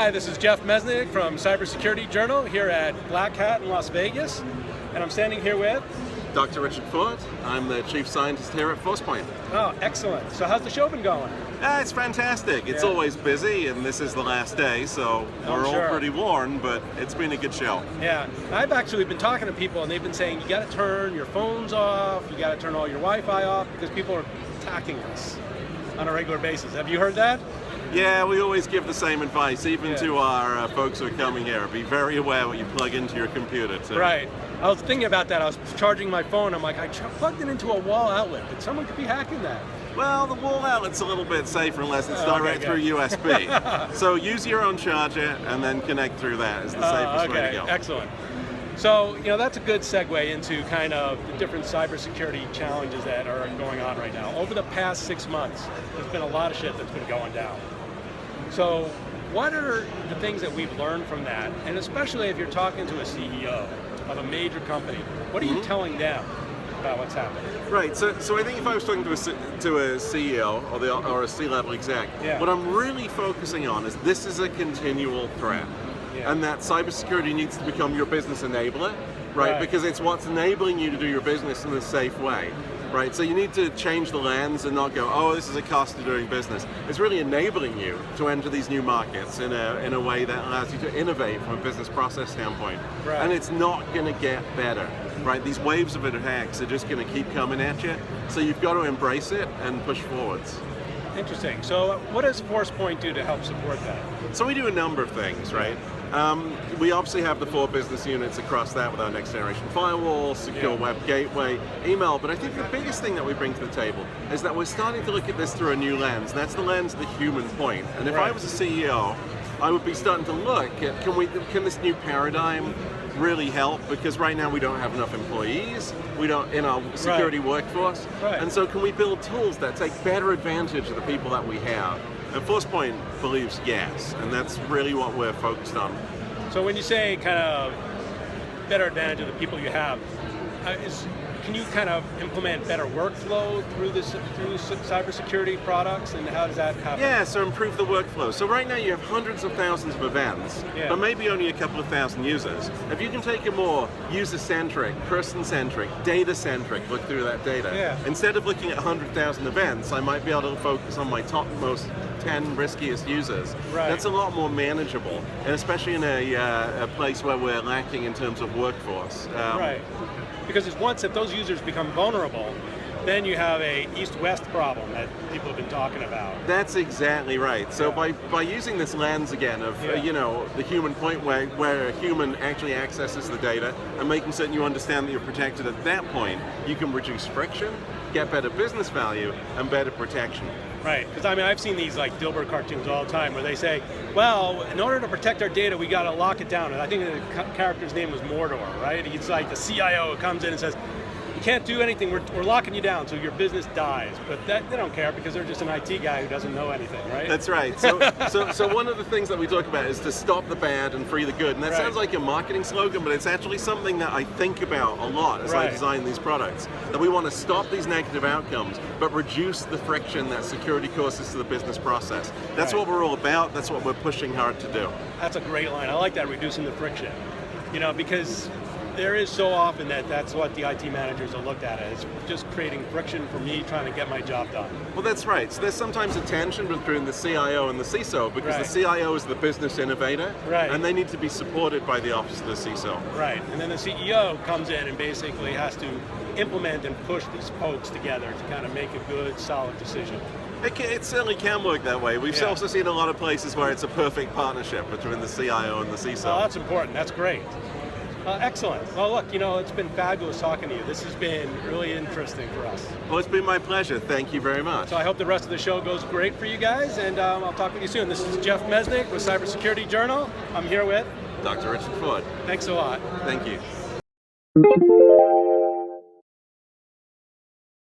Hi, this is Jeff Mesnick from Cybersecurity Journal here at Black Hat in Las Vegas, and I'm standing here with... Dr. Richard Ford. I'm the Chief Scientist here at Forcepoint. Oh, excellent. So how's the show been going? It's fantastic. It's always busy, and this is the last day, so we're all pretty worn, but it's been a good show. Yeah, I've actually been talking to people, and they've been saying you got to turn your phones off, you got to turn all your Wi-Fi off, because people are attacking us on a regular basis. Have you heard that? Yeah, we always give the same advice, even to our folks who are coming here. Be very aware what you plug into your computer. Too. Right. I was thinking about that. I was charging my phone. I'm like, I plugged it into a wall outlet, but someone could be hacking that. Well, the wall outlet's a little bit safer unless it's direct through USB. So use your own charger and then connect through that is the safest way to go. Excellent. So, that's a good segue into kind of the different cybersecurity challenges that are going on right now. Over the past 6 months, there's been a lot of shit that's been going down. So what are the things that we've learned from that? And especially if you're talking to a CEO of a major company, what are you telling them about what's happening? Right, so I think if I was talking to a CEO or a C-level exec, what I'm really focusing on is this is a continual threat. And that cybersecurity needs to become your business enabler, right? Because it's what's enabling you to do your business in a safe way. Right, so you need to change the lens and not go, oh, this is a cost of doing business. It's really enabling you to enter these new markets in a way that allows you to innovate from a business process standpoint. And it's not going to get better, right? These waves of attacks are just going to keep coming at you, so you've got to embrace it and push forwards. Interesting. So what does Forcepoint do to help support that? So we do a number of things, right? We obviously have the 4 business units across that with our next generation firewall, secure web gateway, email, but I think the biggest thing that we bring to the table is that we're starting to look at this through a new lens, and that's the lens of the human point. And if I was a CEO, I would be starting to look at, can this new paradigm really help? Because right now we don't have enough employees, we don't in our security workforce, and so can we build tools that take better advantage of the people that we have? And Forcepoint believes yes, and that's really what we're focused on. So when you say kind of better advantage of the people you have, can you kind of implement better workflow through cybersecurity products, and how does that happen? Yeah, so improve the workflow. So right now you have hundreds of thousands of events, but maybe only a couple of thousand users. If you can take a more user-centric, person-centric, data-centric look through that data, instead of looking at 100,000 events, I might be able to focus on my topmost 10 riskiest users. That's a lot more manageable, and especially in a place where we're lacking in terms of workforce. Because if those users become vulnerable, then you have a east-west problem that people have been talking about. That's exactly right. So by using this lens again of the human point where a human actually accesses the data and making certain you understand that you're protected at that point, you can reduce friction, get better business value, and better protection. Right, because I've seen these like Dilbert cartoons all the time where they say, well, in order to protect our data, we got to lock it down. And I think the character's name was Mordor, right? He's like the CIO who comes in and says, you can't do anything, we're locking you down, so your business dies. But they don't care because they're just an IT guy who doesn't know anything, right? That's right. So one of the things that we talk about is to stop the bad and free the good. And that sounds like a marketing slogan, but it's actually something that I think about a lot as I design these products. That we want to stop these negative outcomes, but reduce the friction that security causes to the business process. That's what we're all about. That's what we're pushing hard to do. That's a great line. I like that, reducing the friction. Because there is so often that's what the IT managers are looked at as, just creating friction for me trying to get my job done. Well, that's right. So there's sometimes a tension between the CIO and the CISO, because the CIO is the business innovator, and they need to be supported by the office of the CISO. Right, and then the CEO comes in and basically has to implement and push these folks together to kind of make a good, solid decision. It certainly can work that way. We've also seen a lot of places where it's a perfect partnership between the CIO and the CISO. Well, that's important. That's great. Excellent. Well, look, it's been fabulous talking to you. This has been really interesting for us. Well, it's been my pleasure. Thank you very much. So I hope the rest of the show goes great for you guys, and I'll talk with you soon. This is Jeff Mesnick with Cybersecurity Journal. I'm here with Dr. Richard Ford. Thanks a lot. Thank you.